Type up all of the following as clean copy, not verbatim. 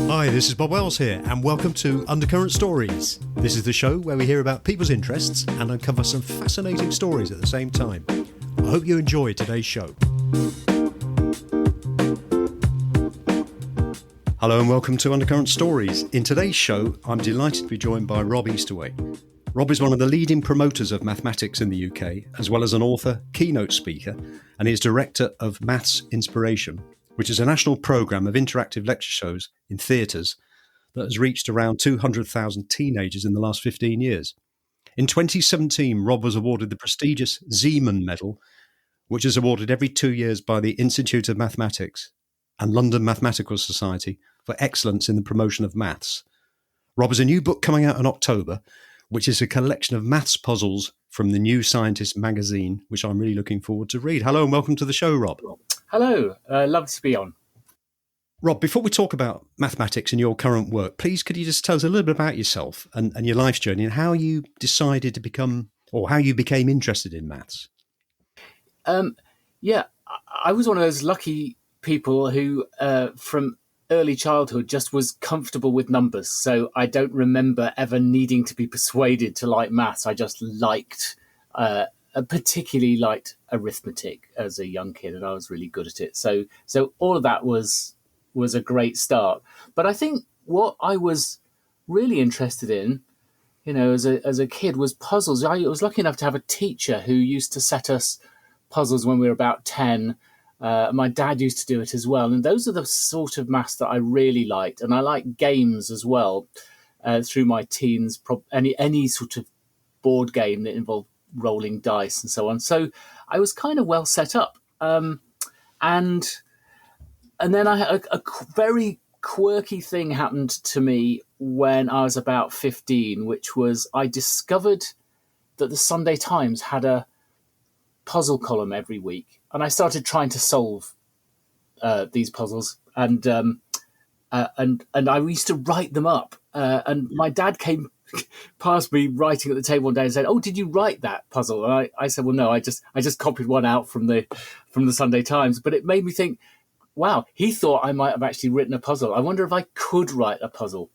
Hi, this is Bob Wells here, and welcome to Undercurrent Stories. This is the show where we hear about people's interests and uncover some fascinating stories at the same time. I hope you enjoy today's show. Hello and welcome to Undercurrent Stories. In today's show, I'm delighted to be joined by Rob Eastaway. Rob is one of the leading promoters of mathematics in the UK, as well as an author, keynote speaker, and he is director of Maths Inspiration, which is a national programme of interactive lecture shows in theatres that has reached around 200,000 teenagers in the last 15 years. In 2017, Rob was awarded the prestigious Zeeman Medal, which is awarded every 2 years by the Institute of Mathematics and London Mathematical Society for excellence in the promotion of maths. Rob has a new book coming out in October, which is a collection of maths puzzles from the New Scientist magazine, which I'm really looking forward to read. Hello and welcome to the show, Rob. Hello, lovely to be on. Rob, before we talk about mathematics and your current work, please could you just tell us a little bit about yourself and your life's journey and how you decided to become, or how you became interested in maths? I was one of those lucky people who, from early childhood, just was comfortable with numbers. So I don't remember ever needing to be persuaded to like maths. I just particularly liked arithmetic as a young kid, and I was really good at it. So all of that was a great start. But I think what I was really interested in, as a kid, was puzzles. I was lucky enough to have a teacher who used to set us puzzles when we were about 10. My dad used to do it as well. And those are the sort of maths that I really liked. And I liked games as well through my teens, any sort of board game that involved rolling dice and so on. So I was kind of well set up. And then a very quirky thing happened to me when I was about 15, which was I discovered that the Sunday Times had a puzzle column every week. And I started trying to solve these puzzles. And I used to write them up. And my dad came past me writing at the table one day and said, "Oh, did you write that puzzle?" And I said, "Well, no, I just copied one out from the Sunday Times." But it made me think, wow, he thought I might have actually written a puzzle. I wonder if I could write a puzzle.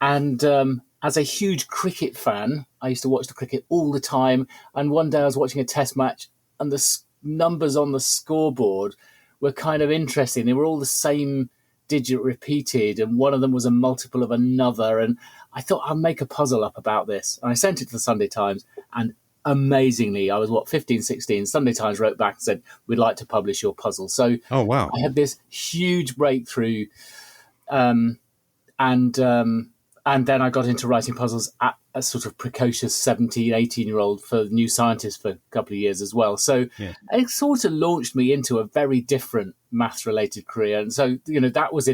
As a huge cricket fan, I used to watch the cricket all the time. And one day I was watching a test match and the numbers on the scoreboard were kind of interesting. They were all the same digit repeated, and one of them was a multiple of another. And I thought I'll make a puzzle up about this. And I sent it to the Sunday Times, and amazingly, I was 15, 16. Sunday Times wrote back and said, "We'd like to publish your puzzle." So oh, wow. I had this huge breakthrough. And then I got into writing puzzles at a sort of precocious 17, 18-year-old for New Scientist for a couple of years as well. So It sort of launched me into a very different maths-related career. And so, that was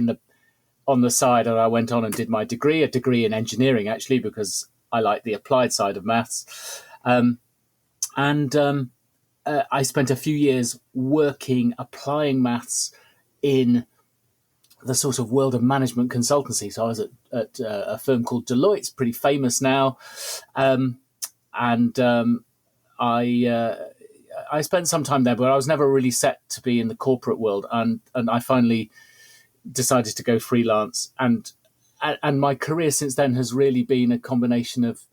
on the side, and I went on and did my degree, a degree in engineering, actually, because I like the applied side of maths. I spent a few years applying maths in the sort of world of management consultancy. So I was at a firm called Deloitte, it's pretty famous now. I spent some time there, but I was never really set to be in the corporate world. And I finally decided to go freelance. And my career since then has really been a combination of,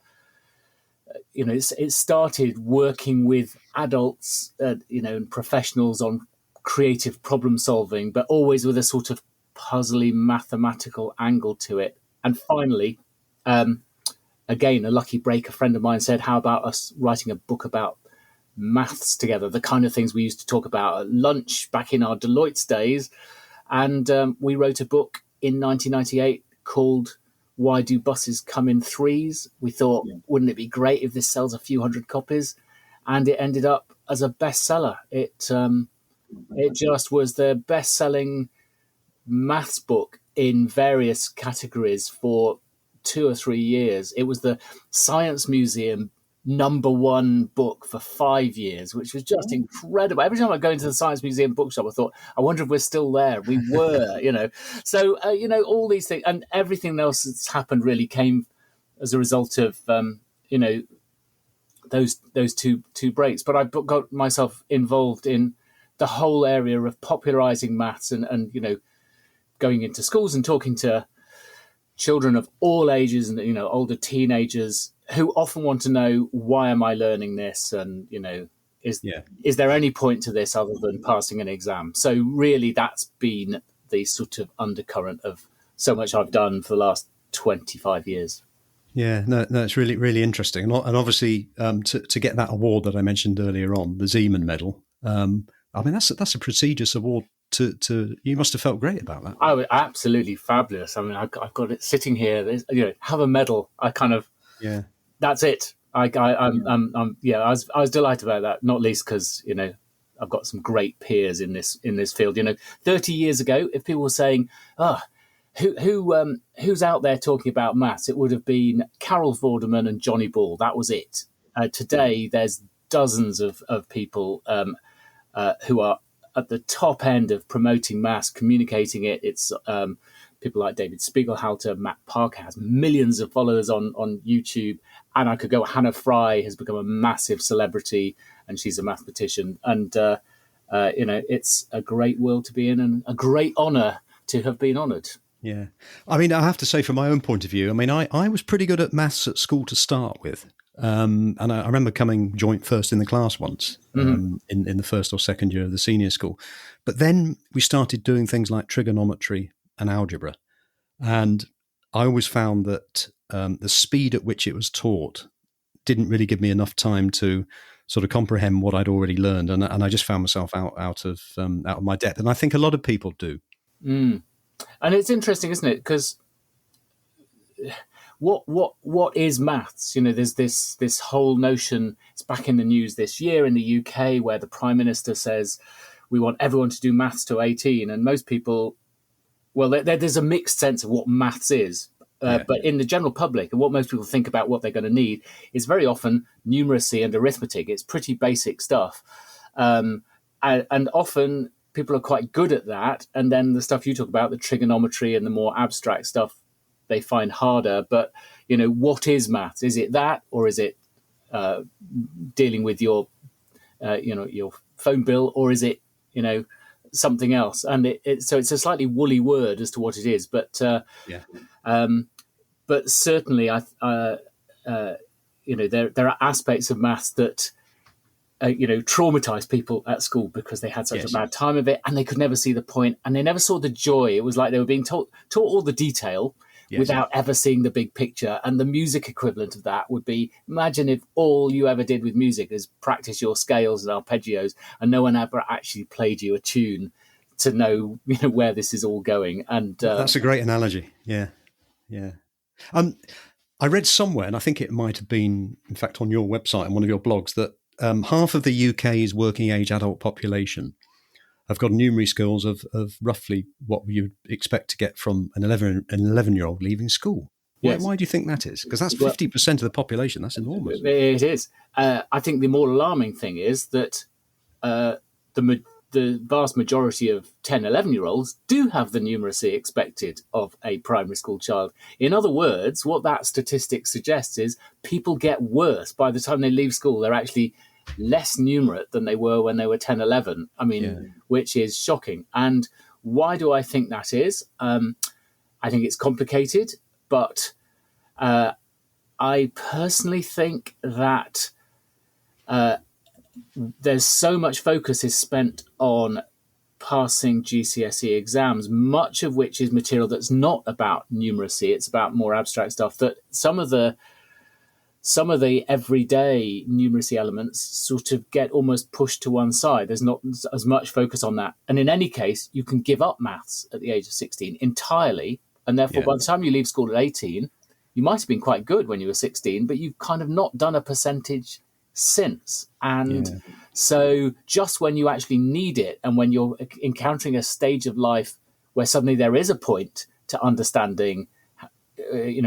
it started working with adults, and professionals on creative problem solving, but always with a sort of puzzly mathematical angle to it. And finally, again, a lucky break, a friend of mine said, "How about us writing a book about maths together?" The kind of things we used to talk about at lunch back in our Deloitte days. And we wrote a book in 1998 called "Why Do Buses Come in Threes?" We thought, wouldn't it be great if this sells a few hundred copies? And it ended up as a bestseller. It just was the best-selling maths book in various categories for 2 or 3 years. It was the Science Museum #1 book for 5 years, which was just incredible. Every time I go into the Science Museum bookshop, I thought, I wonder if we're still there. We were, So, all these things and everything else that's happened really came as a result of, those two breaks. But I got myself involved in the whole area of popularizing maths and going into schools and talking to children of all ages and, older teenagers who often want to know, why am I learning this? And, is there any point to this other than passing an exam? So really that's been the sort of undercurrent of so much I've done for the last 25 years. Yeah, no, it's really, really interesting. And obviously, to get that award that I mentioned earlier on, the Zeeman Medal, that's a prestigious award. To you must have felt great about that. Oh, absolutely fabulous. I mean, I've got it sitting here. Have a medal. That's it. I was delighted about that. Not least because I've got some great peers in this field. 30 years ago, if people were saying, who's out there talking about maths, it would have been Carol Vorderman and Johnny Ball. That was it. Today, there's dozens of people who are at the top end of promoting maths, communicating it. It's people like David Spiegelhalter, Matt Parker has millions of followers on YouTube, and I could go. Hannah Fry has become a massive celebrity, and she's a mathematician. And it's a great world to be in, and a great honour to have been honoured. Yeah, I mean, I have to say, from my own point of view, I mean, I was pretty good at maths at school to start with. And I remember coming joint first in the class once, in the first or second year of the senior school. But then we started doing things like trigonometry and algebra. And I always found that the speed at which it was taught didn't really give me enough time to sort of comprehend what I'd already learned. And I just found myself out of my depth. And I think a lot of people do. Mm. And it's interesting, isn't it? Because what is maths? There's this whole notion. It's back in the news this year in the UK, where the Prime Minister says we want everyone to do maths to 18, and most people, there's a mixed sense of what maths is. But in the general public, and what most people think about what they're going to need is very often numeracy and arithmetic. It's pretty basic stuff, and often people are quite good at that. And then the stuff you talk about, the trigonometry and the more abstract stuff, they find harder. But what is maths? Is it that, or is it dealing with your your phone bill, or is it something else? And so it's a slightly woolly word as to what it is. But certainly there are aspects of maths that traumatize people at school because they had such a bad time of it, and they could never see the point, and they never saw the joy. It was like they were being taught all the detail without ever seeing the big picture. And the music equivalent of that would be, imagine if all you ever did with music is practice your scales and arpeggios, and no one ever actually played you a tune to know where this is all going. And that's a great analogy. Yeah. I read somewhere, and I think it might have been, in fact, on your website and one of your blogs, that half of the UK's working age adult population have got numeracy skills of roughly what you'd expect to get from an 11-year-old leaving school. Yes. Why do you think that is? Because that's 50% of the population. That's enormous. It is. I think the more alarming thing is that the vast majority of 10, 11-year-olds do have the numeracy expected of a primary school child. In other words, what that statistic suggests is people get worse. By the time they leave school, they're actually less numerate than they were when they were 10, 11. I mean, which is shocking. And why do I think that is? I think it's complicated, but I personally think that there's so much focus is spent on passing GCSE exams, much of which is material that's not about numeracy. It's about more abstract stuff, that some of the everyday numeracy elements sort of get almost pushed to one side. There's not as much focus on that. And in any case, you can give up maths at the age of 16 entirely. And therefore, by the time you leave school at 18, you might have been quite good when you were 16, but you've kind of not done a percentage since. And so just when you actually need it, and when you're encountering a stage of life where suddenly there is a point to understanding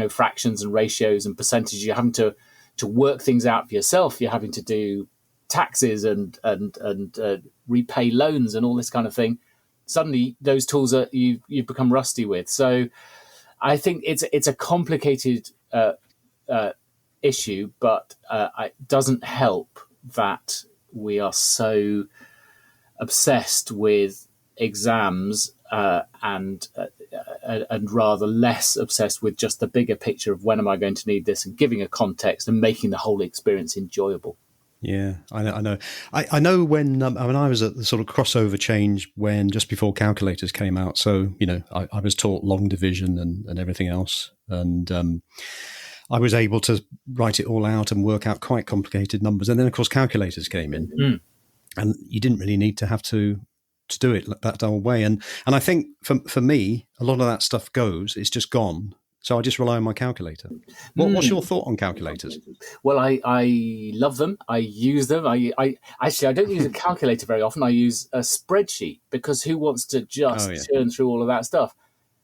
fractions and ratios and percentages, you're having to work things out for yourself, you're having to do taxes and repay loans and all this kind of thing, suddenly those tools are you've become rusty with. So I think it's a complicated issue, but it doesn't help that we are so obsessed with exams and and rather less obsessed with just the bigger picture of when am I going to need this, and giving a context and making the whole experience enjoyable. Yeah, I know. I know when I was at the sort of crossover change when just before calculators came out. So I was taught long division and everything else, and I was able to write it all out and work out quite complicated numbers. And then of course calculators came in, and you didn't really need to have to do it that old way. And I think for me, a lot of that stuff it's just gone. So I just rely on my calculator. What's your thought on calculators? Well, I love them. I use them. I actually, I don't use a calculator very often. I use a spreadsheet, because who wants to just churn through all of that stuff?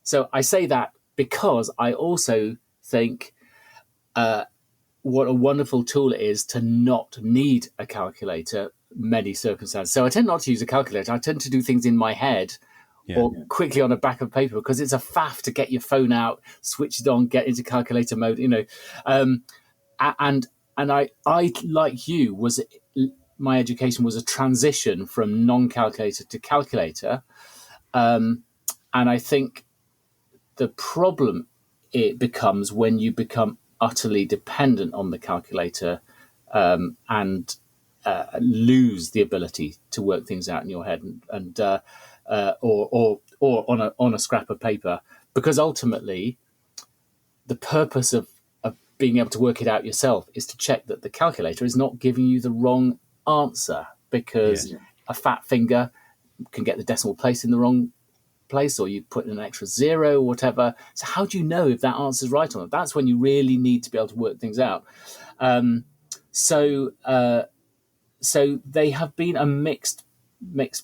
So I say that because I also think what a wonderful tool it is to not need a calculator many circumstances. So I tend not to use a calculator. I tend to do things in my head or quickly on a back of paper, because it's a faff to get your phone out, switch it on, get into calculator mode, and I like you, my education was a transition from non-calculator to calculator, and I think the problem it becomes when you become utterly dependent on the calculator, and lose the ability to work things out in your head, or on a scrap of paper, because ultimately the purpose of being able to work it out yourself is to check that the calculator is not giving you the wrong answer, because a fat finger can get the decimal place in the wrong place, or you put in an extra zero or whatever. So how do you know if that answer is right or not? That's when you really need to be able to work things out. So they have been a mixed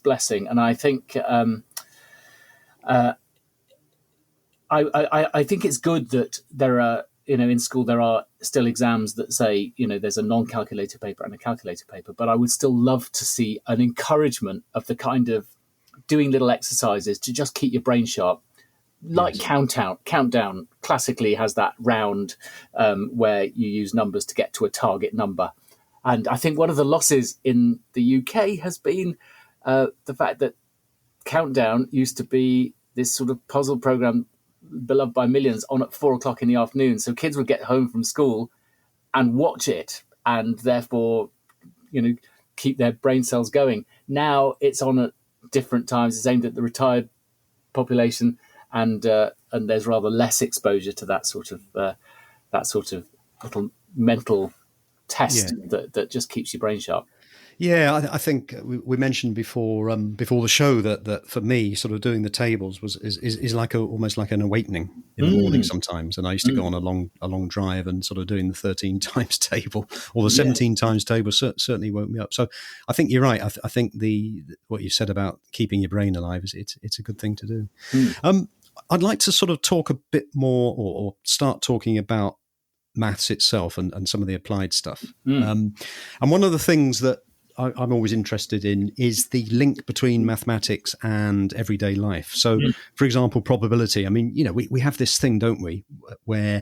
blessing, and I think I think it's good that there are, in school there are still exams that say, there's a non-calculator paper and a calculator paper, but I would still love to see an encouragement of the kind of doing little exercises to just keep your brain sharp. Like Countdown classically has that round where you use numbers to get to a target number. And I think one of the losses in the UK has been the fact that Countdown used to be this sort of puzzle program beloved by millions on at 4:00 in the afternoon. So kids would get home from school and watch it, and therefore, keep their brain cells going. Now it's on at different times. It's aimed at the retired population, and there's rather less exposure to that sort of little mental test that just keeps your brain sharp. Yeah, I think we mentioned before the show that for me, sort of doing the tables is like almost like an awakening in the morning sometimes. And I used to go on a long drive, and sort of doing the 13 times table or the 17 times table certainly woke me up. So I think you're right. I think what you said about keeping your brain alive it's a good thing to do. I'd like to sort of talk a bit more, or start talking about maths itself and some of the applied stuff. And one of the things that I'm always interested in is the link between mathematics and everyday life. So, for example, probability. I mean, we have this thing, don't we, where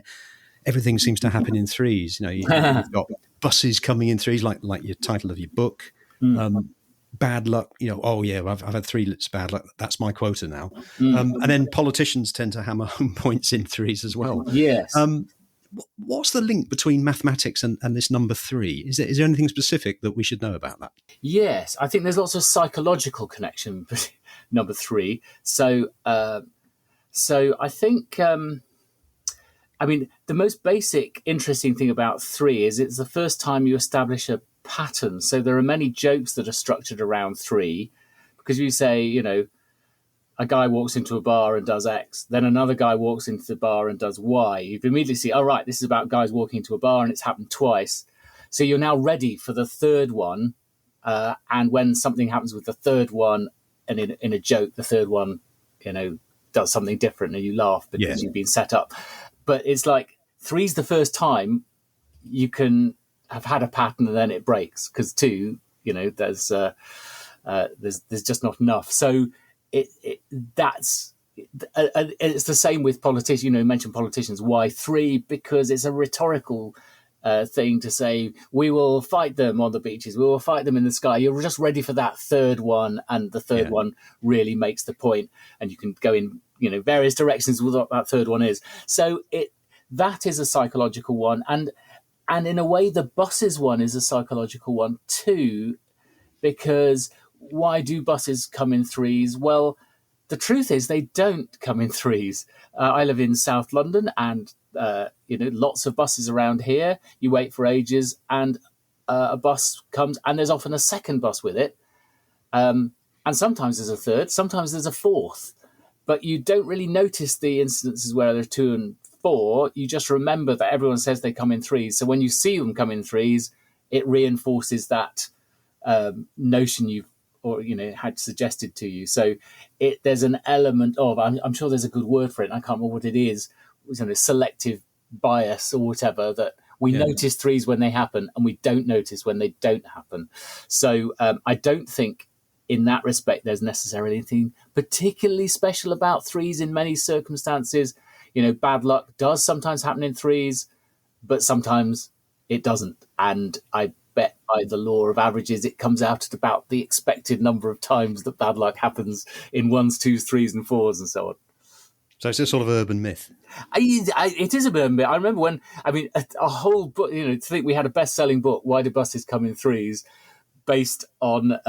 everything seems to happen in threes. You've got buses coming in threes, like your title of your book. Bad luck, I've had 3 litres bad luck. That's my quota now. And then politicians tend to hammer home points in threes as well. Yes. What's the link between mathematics and this number 3? Is there anything specific that we should know about that? Yes, I think there's lots of psychological connection between number 3. So I think, the most basic interesting thing about 3 is it's the first time you establish a pattern. So there are many jokes that are structured around 3, because you say, a guy walks into a bar and does X, then another guy walks into the bar and does Y. You immediately see, right, this is about guys walking into a bar, and it's happened twice. So you're now ready for the third one. And when something happens with the third one, and in a joke, the third one, does something different, and you laugh because you've been set up. But it's like 3's the first time you can have had a pattern and then it breaks, because 2, there's just not enough. So it's the same with politicians. You mentioned politicians. Why 3? Because it's a rhetorical thing to say, we will fight them on the beaches, we will fight them in the sky. You're just ready for that third one, and the third one really makes the point, and you can go in various directions with what that third one is. So that is a psychological one, and in a way, the buses one is a psychological one too, because why do buses come in threes? Well, the truth is they don't come in threes. I live in South London, and lots of buses around here. You wait for ages, and a bus comes, and there's often a second bus with it. And sometimes there's a third, sometimes there's a fourth. But you don't really notice the instances where there are 2 and 4. You just remember that everyone says they come in threes. So when you see them come in threes, it reinforces that notion you've had suggested to you. So there's an element of, I'm sure there's a good word for it, and I can't remember what it is, selective bias or whatever, that we notice threes when they happen and we don't notice when they don't happen. So I don't think in that respect there's necessarily anything particularly special about threes in many circumstances. Bad luck does sometimes happen in threes, but sometimes it doesn't. And I bet by the law of averages, it comes out at about the expected number of times that bad luck happens in 1s, 2s, 3s and 4s and so on. So it's a sort of urban myth. It is a urban myth. I remember a whole book, to think we had a best-selling book, Why Do Buses Come in Threes, based on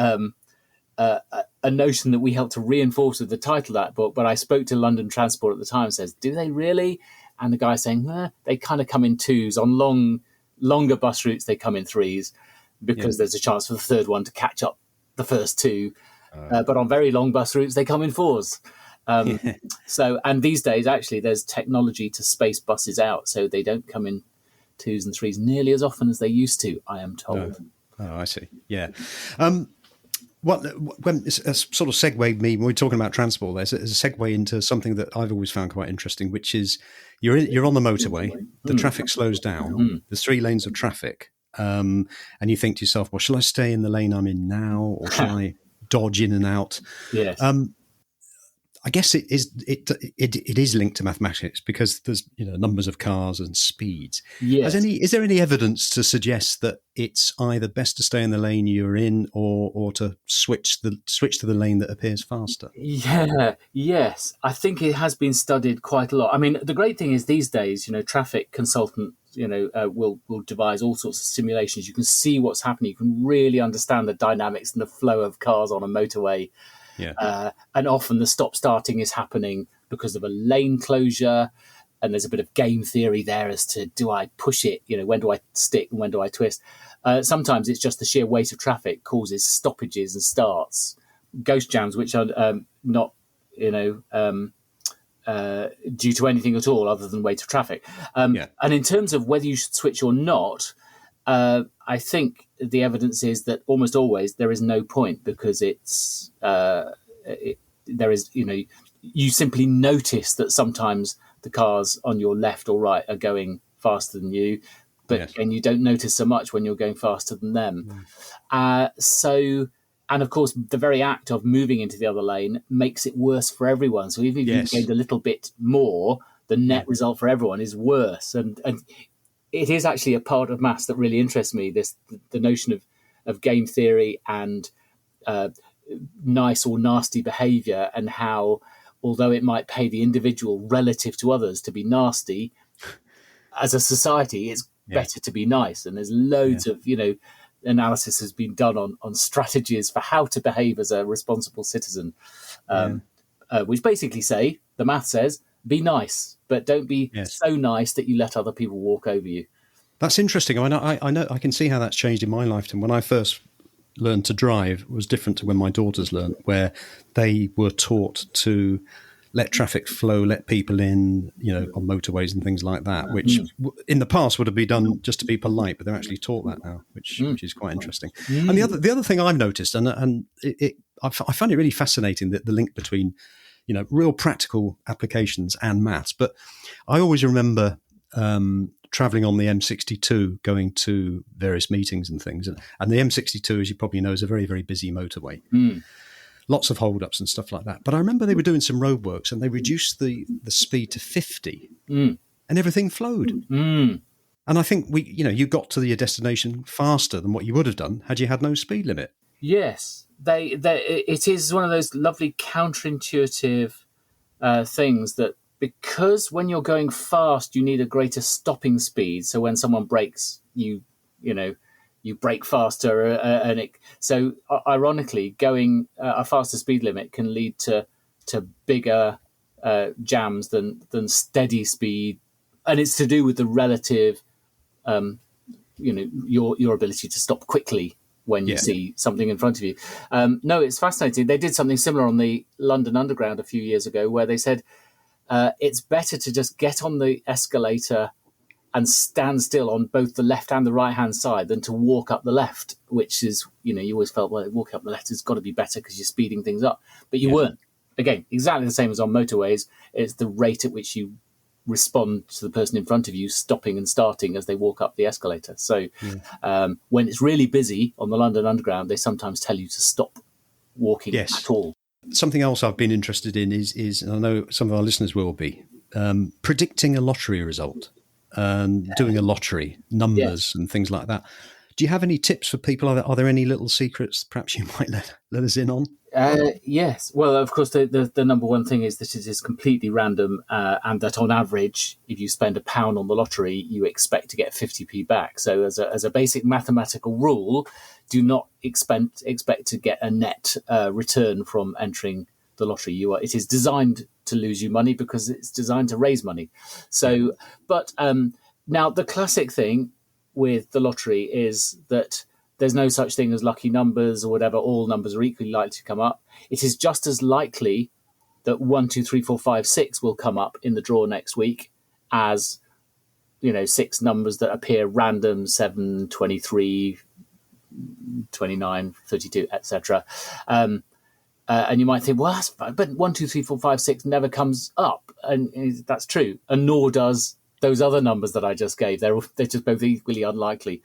a notion that we helped to reinforce with the title of that book. But I spoke to London Transport at the time and says, do they really? And the guy saying, they kind of come in 2s. On longer bus routes, they come in 3s because there's a chance for the third one to catch up the first 2. But on very long bus routes, they come in 4s. So, and these days, actually, there's technology to space buses out, so they don't come in 2s and 3s nearly as often as they used to, I am told. Oh, I see. Yeah. When it's a sort of segue me when we're talking about transport, there's a segue into something that I've always found quite interesting, which is you're on the motorway, the traffic slows down, there's 3 lanes of traffic, and you think to yourself, well, shall I stay in the lane I'm in now, or shall I dodge in and out? Yes. I guess it is linked to mathematics because there's numbers of cars and speeds. Yes. Is there any evidence to suggest that it's either best to stay in the lane you're in or to switch to the lane that appears faster? Yeah. Yes. I think it has been studied quite a lot. I mean, the great thing is these days, traffic consultants, will devise all sorts of simulations. You can see what's happening. You can really understand the dynamics and the flow of cars on a motorway. Yeah. And often the stop-starting is happening because of a lane closure, and there's a bit of game theory there as to, do I push it? When do I stick and when do I twist? Sometimes it's just the sheer weight of traffic causes stoppages and starts, ghost jams, which are not, due to anything at all other than weight of traffic. And in terms of whether you should switch or not, I think the evidence is that almost always there is no point, because you simply notice that sometimes the cars on your left or right are going faster than you, and you don't notice so much when you're going faster than them. And of course, the very act of moving into the other lane makes it worse for everyone. So even if you've gained a little bit more, the net result for everyone is worse. And it is actually a part of maths that really interests me, the notion of game theory and nice or nasty behaviour, and how, although it might pay the individual relative to others to be nasty, as a society, it's better to be nice. And there's loads of, analysis has been done on strategies for how to behave as a responsible citizen, which basically say, the math says, be nice, but don't be so nice that you let other people walk over you. That's interesting. I know. I can see how that's changed in my lifetime. When I first learned to drive, it was different to when my daughters learned, where they were taught to let traffic flow, let people in, on motorways and things like that, which in the past would have been done just to be polite, but they're actually taught that now, which is quite interesting. And the other thing I've noticed, and I find it really fascinating, that the link between real practical applications and maths. But I always remember traveling on the M62, going to various meetings and things. And the M62, as you probably know, is a very, very busy motorway. Lots of hold-ups and stuff like that. But I remember they were doing some roadworks and they reduced the speed to 50 and everything flowed. And I think you got to your destination faster than what you would have done had you had no speed limit. Yes. It is one of those lovely counterintuitive things that, because when you're going fast, you need a greater stopping speed. So when someone brakes, you brake faster, so ironically, going a faster speed limit can lead to bigger jams than steady speed, and it's to do with the relative, your ability to stop quickly when you see something in front of you. No, it's fascinating. They did something similar on the London Underground a few years ago, where they said it's better to just get on the escalator and stand still on both the left and the right hand side than to walk up the left, which is, you always felt, well, walking up the left has got to be better because you're speeding things up. But you weren't. Again, exactly the same as on motorways. It's the rate at which you respond to the person in front of you stopping and starting as they walk up the escalator. So when it's really busy on the London Underground, they sometimes tell you to stop walking at all. Something else I've been interested in is, and I know some of our listeners will be, predicting a lottery result and doing a lottery, numbers and things like that. Do you have any tips for people? Are there any little secrets perhaps you might let us in on? Yes. Well, of course, the number one thing is that it is completely random, and that on average, if you spend £1 on the lottery, you expect to get 50p back. So as a basic mathematical rule, do not expect to get a net return from entering the lottery. It is designed to lose you money because it's designed to raise money. So, but now the classic thing with the lottery is that there's no such thing as lucky numbers or whatever. All numbers are equally likely to come up. It is just as likely that 1, 2, 3, 4, 5, 6 will come up in the draw next week as, 6 numbers that appear random, 7, 23, 29, 32, etc. And you might think, well, that's fine, but 1, 2, 3, 4, 5, 6 never comes up. And that's true. And nor does those other numbers that I just gave. They're just both equally unlikely.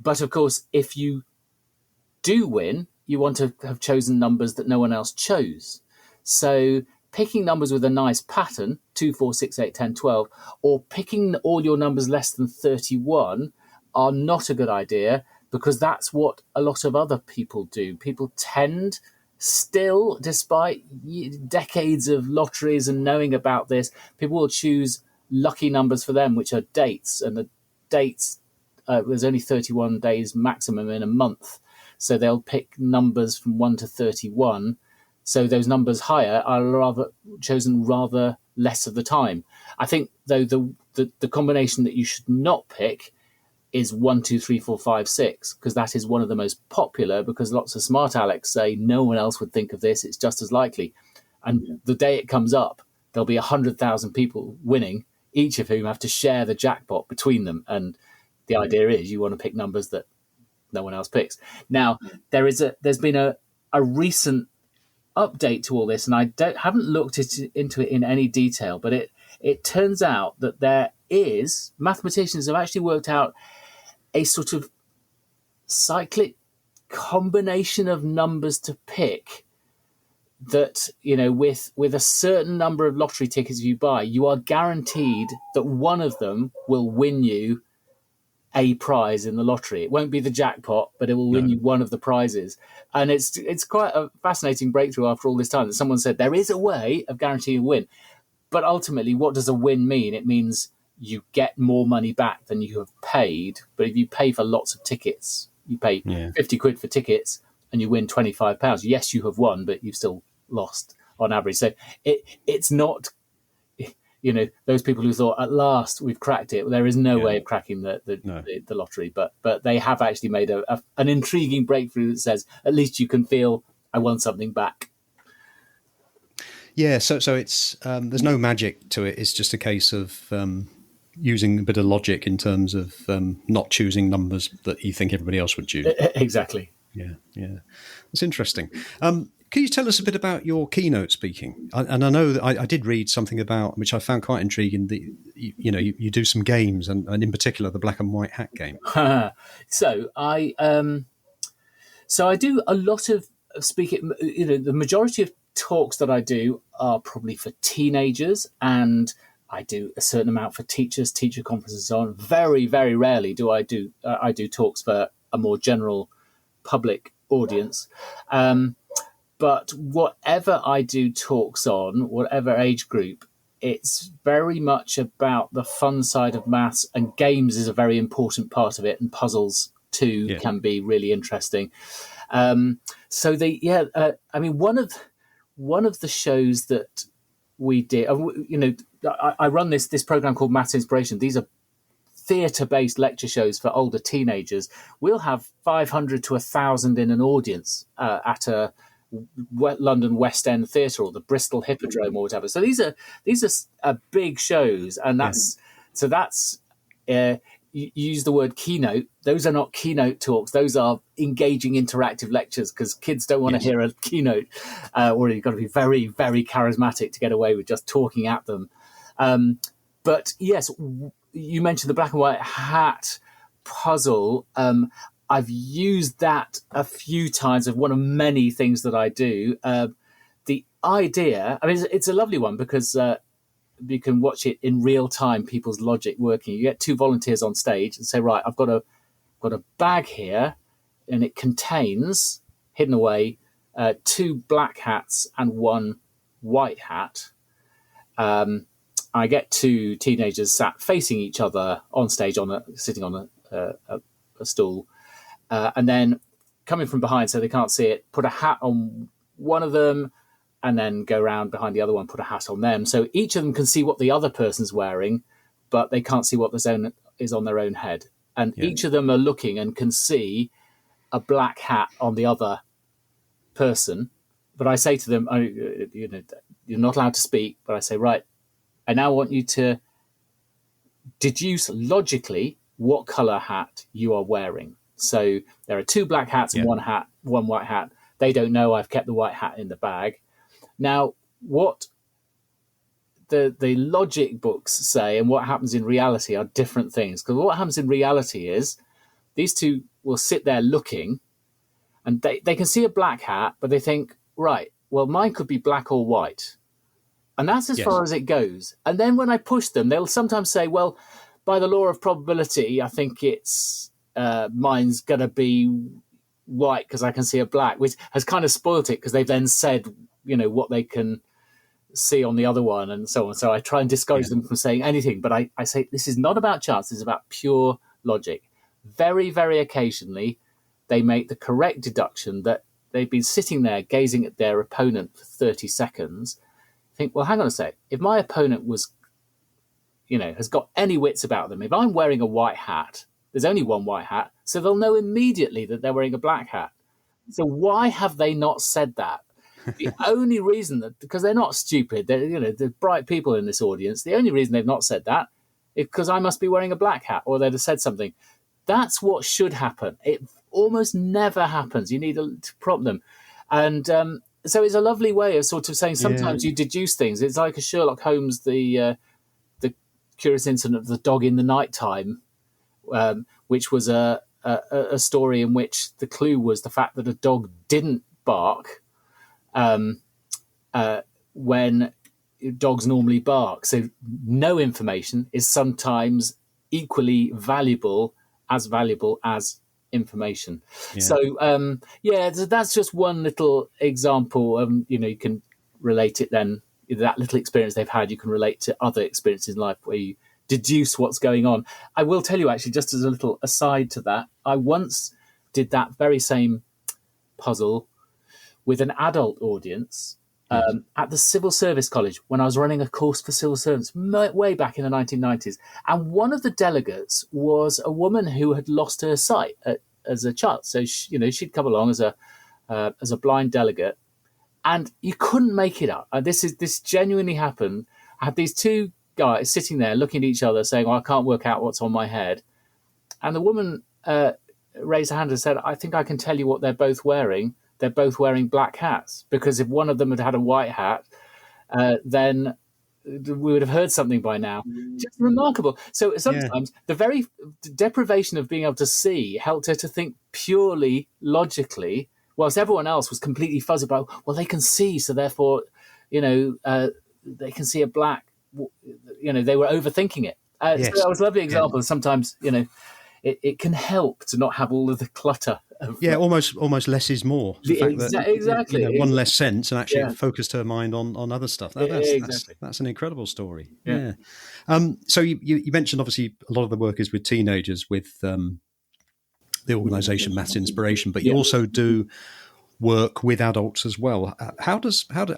But of course, if you do win, you want to have chosen numbers that no one else chose. So picking numbers with a nice pattern, 2, 4, 6, 8, 10, 12, or picking all your numbers less than 31 are not a good idea, because that's what a lot of other people do. People tend still, despite decades of lotteries and knowing about this, people will choose lucky numbers for them, which are dates. And the dates, there's only 31 days maximum in a month. So they'll pick numbers from 1 to 31. So those numbers higher are chosen rather less of the time. I think, though, the combination that you should not pick is 1, 2, 3, 4, 5, 6, because that is one of the most popular, because lots of smart Alecs say no one else would think of this, it's just as likely. And the day it comes up, there'll be 100,000 people winning, each of whom have to share the jackpot between them. And the idea is you want to pick numbers that no one else picks. Now, there's been a recent update to all this, and I haven't looked into it in any detail, but it turns out that mathematicians have actually worked out a sort of cyclic combination of numbers to pick that, with a certain number of lottery tickets you buy, you are guaranteed that one of them will win you a prize in the lottery. It won't be the jackpot, but it will win you one of the prizes. And it's quite a fascinating breakthrough after all this time that someone said there is a way of guaranteeing a win. But ultimately, what does a win mean? It means you get more money back than you have paid. But if you pay for lots of tickets, you pay 50 quid for tickets and you win £25. Yes, you have won, but you've still lost on average. So it's not, those people who thought, at last we've cracked it. There is no way of cracking the lottery. But they have actually made an intriguing breakthrough that says at least you can feel I won something back. Yeah, so it's there's no magic to it. It's just a case of using a bit of logic in terms of not choosing numbers that you think everybody else would choose. Exactly. Yeah. That's interesting. Can you tell us a bit about your keynote speaking? And I know that I did read something about, which I found quite intriguing, that you do some games, and in particular the black and white hat game. So I do a lot of speaking. The majority of talks that I do are probably for teenagers, and I do a certain amount for teachers, teacher conferences, and so on. Very, very rarely do I do talks for a more general public audience. But whatever I do talks on, whatever age group, it's very much about the fun side of maths, and games is a very important part of it, and puzzles too can be really interesting. So one of the shows that we did, I run this program called Maths Inspiration. These are theatre-based lecture shows for older teenagers. We'll have 500 to 1,000 in an audience at a London West End Theatre or the Bristol Hippodrome or whatever. So these are big shows, and that's you use the word keynote. Those are not keynote talks. Those are engaging, interactive lectures, because kids don't want to hear a keynote, or you've got to be very, very charismatic to get away with just talking at them. But yes, you mentioned the black and white hat puzzle. I've used that a few times of one of many things that I do. The idea, it's a lovely one because you can watch it in real time, people's logic working. You get two volunteers on stage and say, right, I've got a bag here, and it contains, hidden away, two black hats and one white hat. I get two teenagers sat facing each other on stage, sitting on a stool, and then coming from behind so they can't see it, put a hat on one of them, and then go around behind the other one, put a hat on them. So each of them can see what the other person's wearing, but they can't see what is on their own head. And each of them are looking and can see a black hat on the other person. But I say to them, you're not allowed to speak, but I say, right, I now want you to deduce logically what colour hat you are wearing. So there are two black hats and one white hat. They don't know I've kept the white hat in the bag. Now, what the logic books say and what happens in reality are different things. Because what happens in reality is these two will sit there looking, and they can see a black hat, but they think, right, well, mine could be black or white. And that's as far as it goes. And then when I push them, they'll sometimes say, well, by the law of probability, I think it's mine's going to be white because I can see a black, which has kind of spoilt it because they've then said, what they can see on the other one and so on. So I try and discourage them from saying anything. But I say, this is not about chance. This is about pure logic. Very, very occasionally, they make the correct deduction that they've been sitting there gazing at their opponent for 30 seconds. Think, well, hang on a sec. If my opponent has got any wits about them, if I'm wearing a white hat, there's only one white hat, so they'll know immediately that they're wearing a black hat. So why have they not said that? The only reason because they're not stupid, they're bright people in this audience. The only reason they've not said that is because I must be wearing a black hat, or they'd have said something. That's what should happen. It almost never happens. You need to prompt them. And so it's a lovely way of sort of saying sometimes you deduce things. It's like a Sherlock Holmes, the curious incident of the dog in the nighttime, which was a story in which the clue was the fact that a dog didn't bark when dogs normally bark. So no information is sometimes equally valuable as information. So that's just one little example. You can relate it then, that little experience they've had, you can relate to other experiences in life where you deduce what's going on. I will tell you, actually, just as a little aside to that, I once did that very same puzzle with an adult audience at the Civil Service College when I was running a course for civil servants way back in the 1990s. And one of the delegates was a woman who had lost her sight as a child. So, she'd come along as a blind delegate, and you couldn't make it up. This genuinely happened. I had these two guys sitting there looking at each other saying, I can't work out what's on my head. And the woman raised her hand and said, I think I can tell you what they're both wearing. They're both wearing black hats, because if one of them had a white hat, then we would have heard something by now. Just remarkable. So sometimes the very deprivation of being able to see helped her to think purely logically, whilst everyone else was completely fuzzy about, well, they can see, so therefore, they can see a black, they were overthinking it. So that was a lovely example. Sometimes, it can help to not have all of the clutter Yeah, almost less is more. The fact that Exactly. one less sense and actually Yeah, it focused her mind on other stuff. exactly. That's an incredible story. Yeah. Yeah. So you mentioned obviously a lot of the work is with teenagers with the organisation Maths Inspiration, but you Yeah. also do work with adults as well.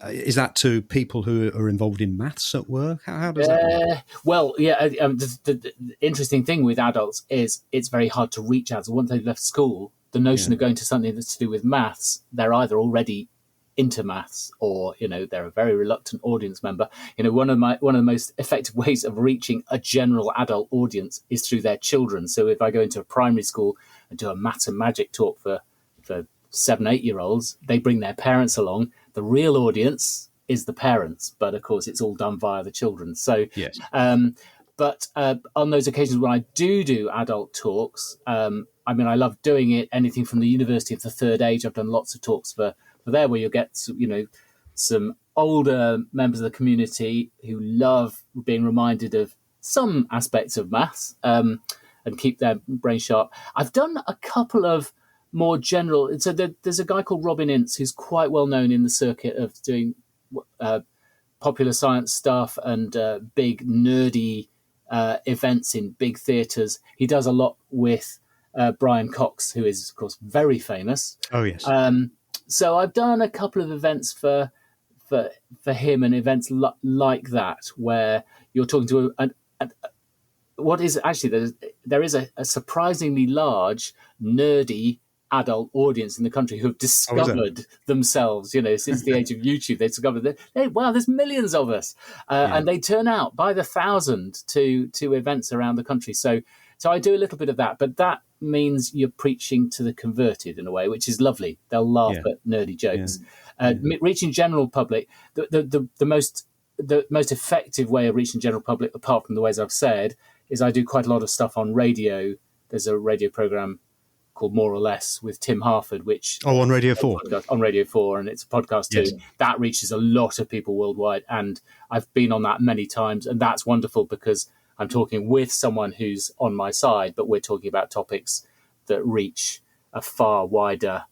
Is that to people who are involved in maths at work? How does that work? Well, yeah. The interesting thing with adults is it's very hard to reach adults once they've left school. The notion Yeah. of going to something that's to do with maths, they're either already into maths or they're a very reluctant audience member. One of the most effective ways of reaching a general adult audience is through their children. So if I go into a primary school and do a maths and magic talk for 7-8-year-olds, they bring their parents along. The real audience is the parents, but of course it's all done via the children. So Yes. but on those occasions when I do adult talks, I love doing it. Anything from the University of the Third Age, I've done lots of talks for there, where you'll get some older members of the community who love being reminded of some aspects of maths and keep their brain sharp. I've done a couple of more general. So there's a guy called Robin Ince who's quite well known in the circuit of doing popular science stuff and big nerdy events in big theatres. He does a lot with Brian Cox, who is of course very famous. Oh yes. So I've done a couple of events for him, and events like that, where you're talking to what is actually there is a surprisingly large nerdy adult audience in the country who have discovered themselves, since the age of YouTube. They discovered that, hey, wow, there's millions of us, and they turn out by the thousand to events around the country. So I do a little bit of that, but that means you're preaching to the converted in a way, which is lovely. They'll laugh at nerdy jokes. Reaching general public, the most effective way of reaching general public, apart from the ways I've said, is I do quite a lot of stuff on radio. There's a radio program called More or Less with Tim Harford, which on Radio 4. On Radio 4, and it's a podcast too. Yes. That reaches a lot of people worldwide, and I've been on that many times, and that's wonderful because I'm talking with someone who's on my side, but we're talking about topics that reach a far wider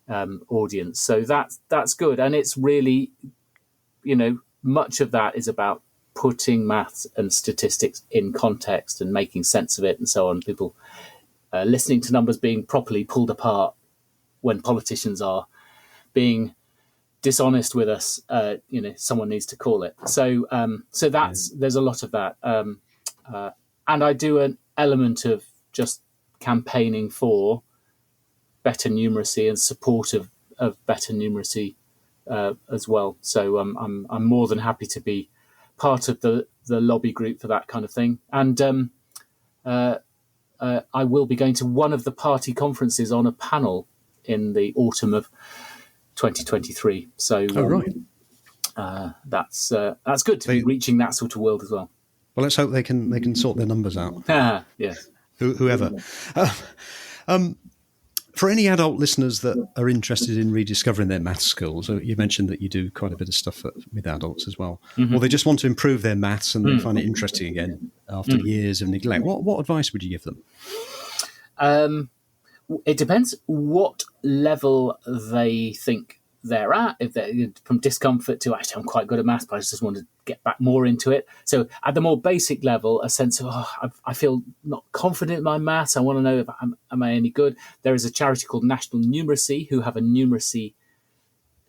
audience. So that's good, and it's really, much of that is about putting maths and statistics in context and making sense of it and so on. People listening to numbers being properly pulled apart when politicians are being dishonest with us, someone needs to call it. So there's a lot of that. And I do an element of just campaigning for better numeracy and support of better numeracy as well. So I'm more than happy to be part of the lobby group for that kind of thing. And I will be going to one of the party conferences on a panel in the autumn of 2023. So that's good to be reaching that sort of world as well. Well, let's hope they can sort their numbers out. Yes. Whoever. For any adult listeners that are interested in rediscovering their maths skills, you mentioned that you do quite a bit of stuff with adults as well, or they just want to improve their maths and they find it interesting again after years of neglect. What advice would you give them? It depends what level they think they're at. If they're from discomfort to, actually, I'm quite good at maths, but I just want to get back more into it. So at the more basic level, a sense of, I feel not confident in my maths. I want to know if am I any good. There is a charity called National Numeracy who have a numeracy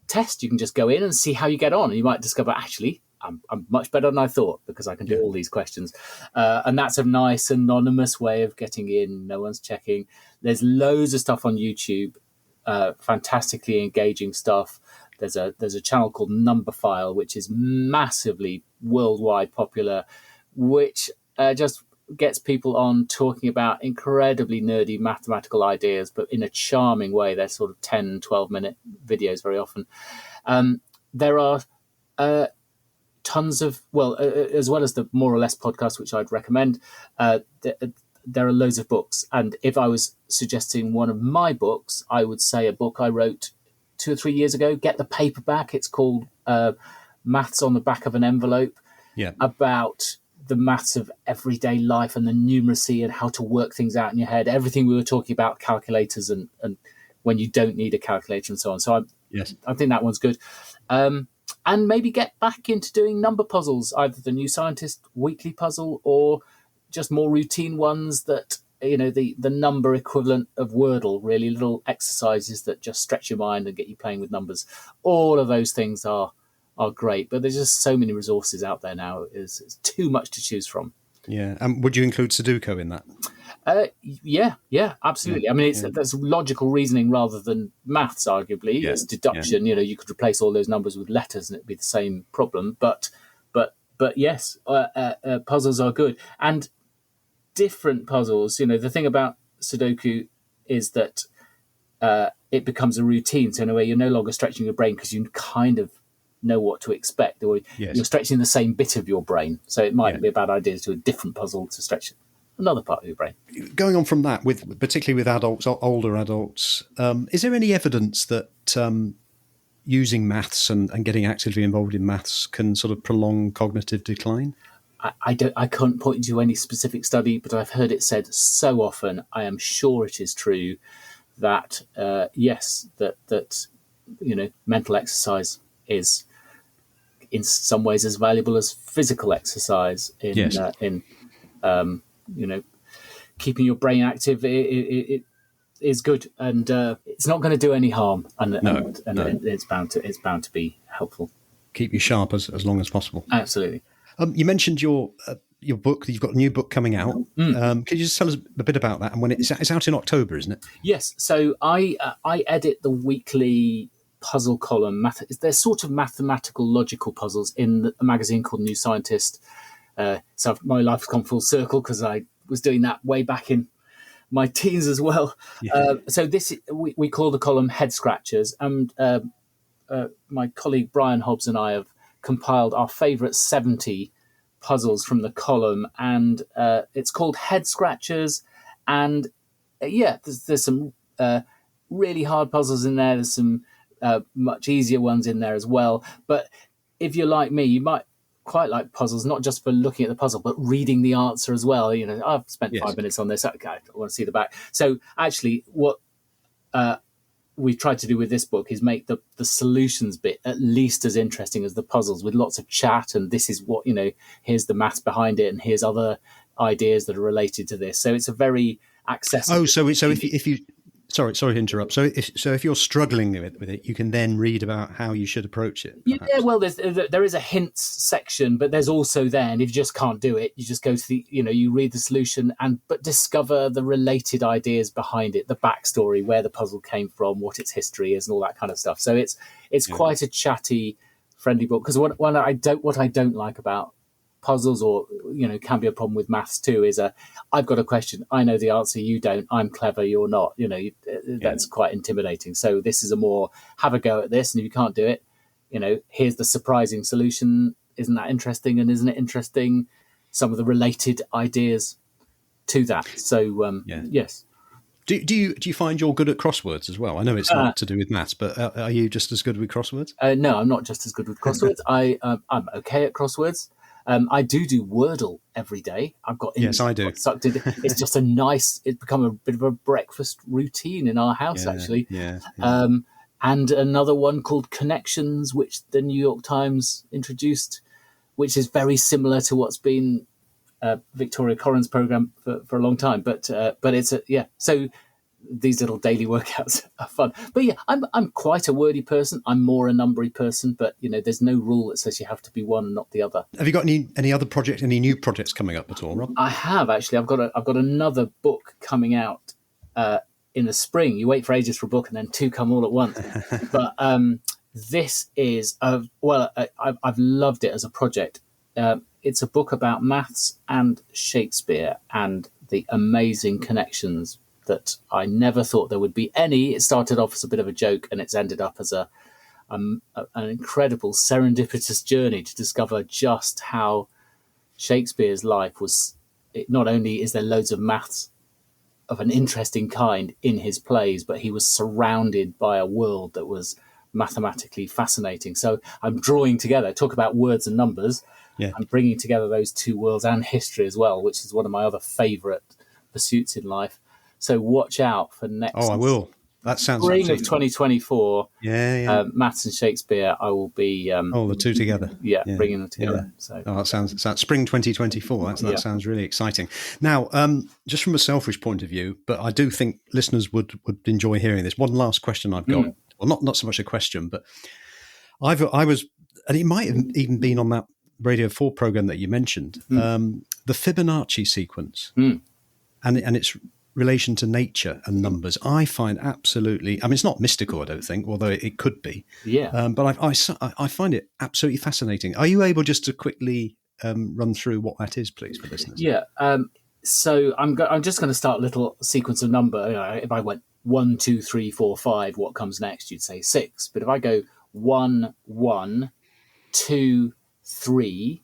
test. You can just go in and see how you get on. And you might discover, actually, I'm much better than I thought because I can do all these questions. And that's a nice anonymous way of getting in. No one's checking. There's loads of stuff on YouTube, fantastically engaging stuff. There's a channel called Numberphile, which is massively worldwide popular, which just gets people on talking about incredibly nerdy mathematical ideas, but in a charming way. They're sort of 10, 12-minute videos very often. There are tons of, as well as the More or Less podcast, which I'd recommend, there are loads of books. And if I was suggesting one of my books, I would say a book I wrote 2 or 3 years ago. Get the paperback. It's called Maths on the Back of an Envelope, about the maths of everyday life and the numeracy and how to work things out in your head. Everything we were talking about, calculators and when you don't need a calculator and so on. So Yes. I think that one's good. And maybe get back into doing number puzzles, either the New Scientist weekly puzzle or just more routine ones that, the number equivalent of Wordle, really little exercises that just stretch your mind and get you playing with numbers. All of those things are great, but there's just so many resources out there now. It's too much to choose from. Yeah. And would you include Sudoku in that? Yeah, absolutely. Yeah, I mean, that's logical reasoning rather than maths, arguably. Yeah, It's deduction. yeah. You could replace all those numbers with letters and it'd be the same problem. But yes, puzzles are good. And different puzzles, the thing about Sudoku is that it becomes a routine. So in a way, you're no longer stretching your brain because you kind of know what to expect, or Yes. you're stretching the same bit of your brain. So it might Yeah. be a bad idea to do a different puzzle to stretch another part of your brain. Going on from that, particularly with adults, older adults, is there any evidence that using maths and getting actively involved in maths can sort of prolong cognitive decline? I can't point to any specific study, but I've heard it said so often. I am sure it is true that yes, that mental exercise is in some ways as valuable as physical exercise in keeping your brain active. It is good, and it's not going to do any harm, and it's bound to be helpful. Keep you sharp as long as possible. Absolutely. You mentioned your book. You've got a new book coming out. Can you just tell us a bit about that? And when it's out in October, isn't it? Yes. So I edit the weekly puzzle column. They're sort of mathematical, logical puzzles in a magazine called New Scientist. So my life's come full circle because I was doing that way back in my teens as well. Yeah. So this we call the column Head Scratchers, and my colleague Brian Hobbs and I have compiled our favourite 70 puzzles from the column, and it's called Head Scratchers. And there's some really hard puzzles in there. There's some much easier ones in there as well. But if you're like me, you might quite like puzzles, not just for looking at the puzzle, but reading the answer as well. I've spent 5 minutes on this. Okay, I want to see the back. So actually, what we've tried to do with this book is make the solutions bit at least as interesting as the puzzles, with lots of chat. And this is what, here's the maths behind it, and here's other ideas that are related to this. So it's a very accessible. Oh, so if you sorry to interrupt. So if you're struggling with it, you can then read about how you should approach it. Perhaps. Yeah, well, there is a hints section, but there's also there, and if you just can't do it, you just go to the, you read the solution but discover the related ideas behind it, the backstory, where the puzzle came from, what its history is, and all that kind of stuff. So it's quite a chatty, friendly book. Because what I don't like about puzzles, or can be a problem with maths too, is I've got a question, I know the answer, you don't, I'm clever, you're not. That's quite intimidating. So this is a more have a go at this, and if you can't do it, here's the surprising solution. Isn't that interesting? And isn't it interesting some of the related ideas to that? So yes. Do you find you're good at crosswords as well? I know it's not to do with maths, but are you just as good with crosswords? No, I'm not just as good with crosswords. I'm okay at crosswords. I do Wordle every day. I've got I do. Sucked into. It's just it's become a bit of a breakfast routine in our house, actually. Yeah. And another one called Connections, which the New York Times introduced, which is very similar to what's been Victoria Coren's program for a long time. But it's So these little daily workouts are fun. But yeah, I'm quite a wordy person. I'm more a numbery person, but there's no rule that says you have to be one and not the other. Have you got any other project, any new projects coming up at all, Rob? I have, actually. I've got another book coming out in the spring. You wait for ages for a book, and then two come all at once. But this is I've loved it as a project. It's a book about maths and Shakespeare and the amazing connections that I never thought there would be any. It started off as a bit of a joke, and it's ended up as an incredible serendipitous journey to discover just how Shakespeare's life was. Not only is there loads of maths of an interesting kind in his plays, but he was surrounded by a world that was mathematically fascinating. So I'm drawing together, talk about words and numbers. Yeah. I'm bringing together those two worlds and history as well, which is one of my other favourite pursuits in life. So watch out for next. Oh, I will. that sounds spring of absolutely... 2024. Yeah. Maths and Shakespeare, I will be The two together. bringing them together. Yeah. So that sounds spring 2024. That sounds really exciting. Now, just from a selfish point of view, but I do think listeners would enjoy hearing this. One last question I've got. Well, not so much a question, but I was, and it might have even been on that Radio 4 program that you mentioned, the Fibonacci sequence, and its relation to nature and numbers. I find absolutely, I mean, it's not mystical, I don't think, although it could be. Yeah. But I find it absolutely fascinating. Are you able just to quickly run through what that is, please, for listeners? Yeah. So I'm just going to start a little sequence of number. If I went 1, 2, 3, 4, 5, what comes next? You'd say 6. But if I go 1, 1, 2, 3,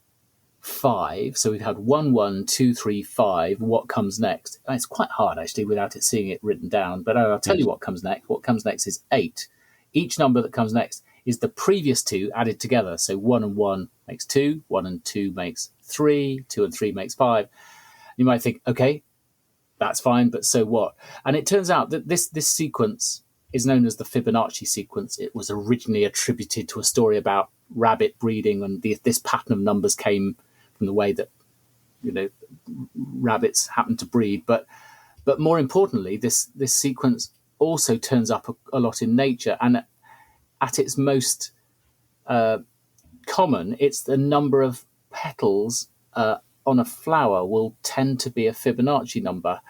5. So we've had 1, 1, 2, 3, 5. What comes next? And it's quite hard, actually, without it seeing it written down. But I'll tell you what comes next. What comes next is 8. Each number that comes next is the previous two added together. So 1 and 1 makes 2. 1 and 2 makes 3. 2 and 3 makes 5. You might think, okay, that's fine, but so what? And it turns out that this sequence is known as the Fibonacci sequence. It was originally attributed to a story about rabbit breeding, and this pattern of numbers came from the way that rabbits happen to breed. But more importantly, this sequence also turns up a lot in nature, and at its most common, it's the number of petals on a flower will tend to be a Fibonacci number.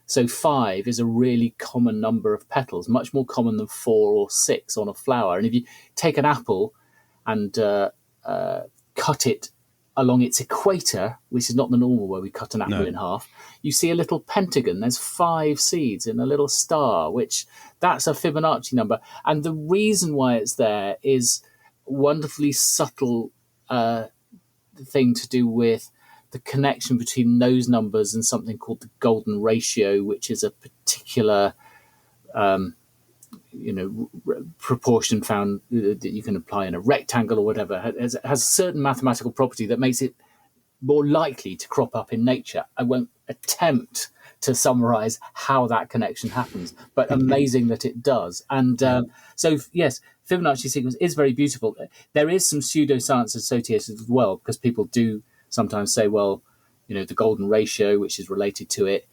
So 5 is a really common number of petals, much more common than 4 or 6 on a flower. And if you take an apple and cut it along its equator, which is not the normal way we cut an apple in half, you see a little pentagon. There's 5 seeds in a little star, that's a Fibonacci number. And the reason why it's there is wonderfully subtle thing to do with the connection between those numbers and something called the golden ratio, which is a particular proportion found that you can apply in a rectangle or whatever. It has a certain mathematical property that makes it more likely to crop up in nature. I won't attempt to summarize how that connection happens, but amazing that it does. And so, yes, Fibonacci sequence is very beautiful. There is some pseudoscience associated as well, because people do sometimes say, well, the golden ratio, which is related to it,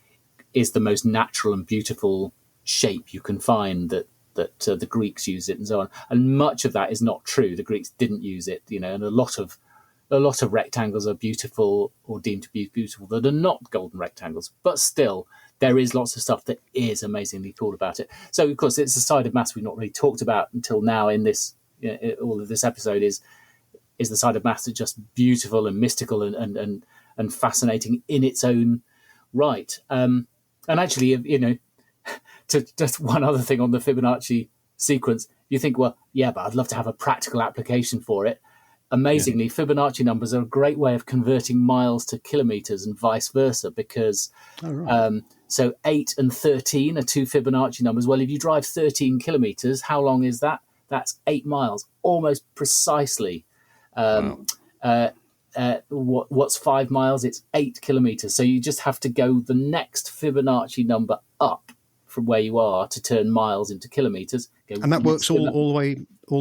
is the most natural and beautiful shape you can find, that the Greeks use it and so on. And much of that is not true. The Greeks didn't use it, and a lot of rectangles are beautiful or deemed to be beautiful that are not golden rectangles. But still, there is lots of stuff that is amazingly cool about it. So, of course, it's a side of maths we've not really talked about until now in this, all of this episode is the side of maths that's just beautiful and mystical and fascinating in its own right. And actually, to just one other thing on the Fibonacci sequence, you think, well, yeah, but I'd love to have a practical application for it. Amazingly, Fibonacci numbers are a great way of converting miles to kilometers and vice versa, because so 8 and 13 are 2 Fibonacci numbers. Well, if you drive 13 kilometers, how long is that? That's 8 miles, almost precisely. What's 5 miles? It's 8 kilometers. So you just have to go the next Fibonacci number up from where you are to turn miles into kilometers. And that works all the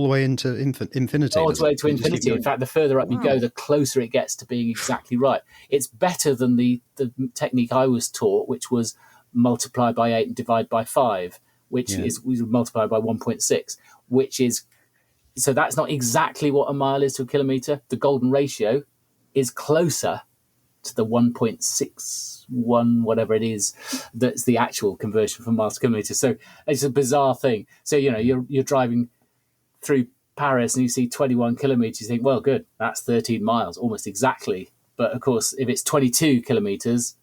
way into infinity. All the way to infinity. In fact, the further up you go, the closer it gets to being exactly right. It's better than the technique I was taught, which was multiply by 8 and divide by 5, which is we multiply by 1.6, which is, so that's not exactly what a mile is to a kilometer. The golden ratio is closer to the 1.61, whatever it is, that's the actual conversion from miles to kilometers. So it's a bizarre thing. So, you're driving through Paris and you see 21 kilometers, you think, well, good, that's 13 miles, almost exactly. But of course, if it's 22 kilometers,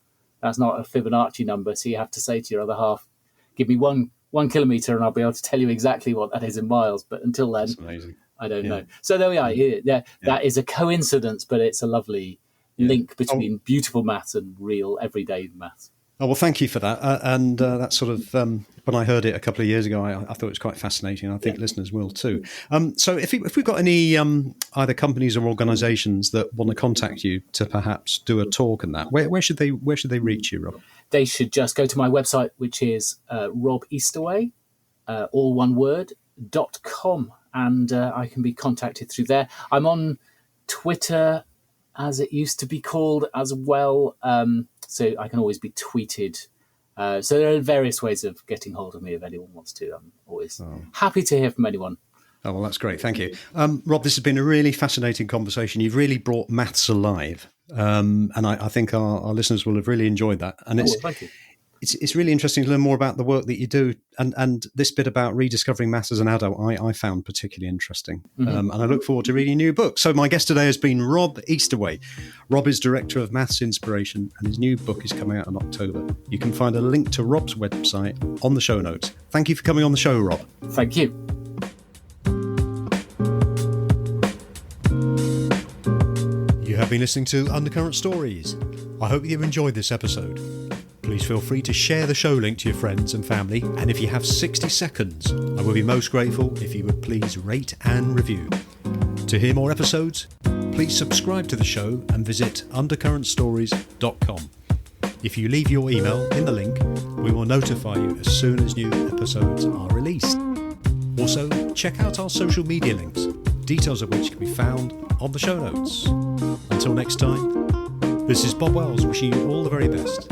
that's not a Fibonacci number. So you have to say to your other half, give me one kilometer and I'll be able to tell you exactly what that is in miles. But until then, I don't know. So there we are. That is a coincidence, but it's a lovely link between beautiful maths and real everyday maths. Oh, well, thank you for that. And that sort of, when I heard it a couple of years ago, I thought it was quite fascinating. I think listeners will too. So if we've got any either companies or organisations that want to contact you to perhaps do a talk and that, where should they reach you, Rob? They should just go to my website, which is Rob Eastaway, all one word, .com, and I can be contacted through there. I'm on Twitter, as it used to be called, as well, so I can always be tweeted. So there are various ways of getting hold of me if anyone wants to. I'm always happy to hear from anyone. Oh, well, that's great. Thank you. Rob, this has been a really fascinating conversation. You've really brought maths alive, and I think our listeners will have really enjoyed that. And Thank you. It's really interesting to learn more about the work that you do, and this bit about rediscovering maths as an adult I found particularly interesting. And I look forward to reading a new book. So my guest today has been Rob Eastaway. Rob is Director of Maths Inspiration, and his new book is coming out in October. You can find a link to Rob's website on the show notes. Thank you for coming on the show, Rob. Thank you. You have been listening to Undercurrent Stories. I hope you enjoyed this episode. Please feel free to share the show link to your friends and family, and if you have 60 seconds, I will be most grateful if you would please rate and review. To hear more episodes, please subscribe to the show and visit undercurrentstories.com. If you leave your email in the link, we will notify you as soon as new episodes are released. Also, check out our social media links, details of which can be found on the show notes. Until next time, this is Bob Wells wishing you all the very best.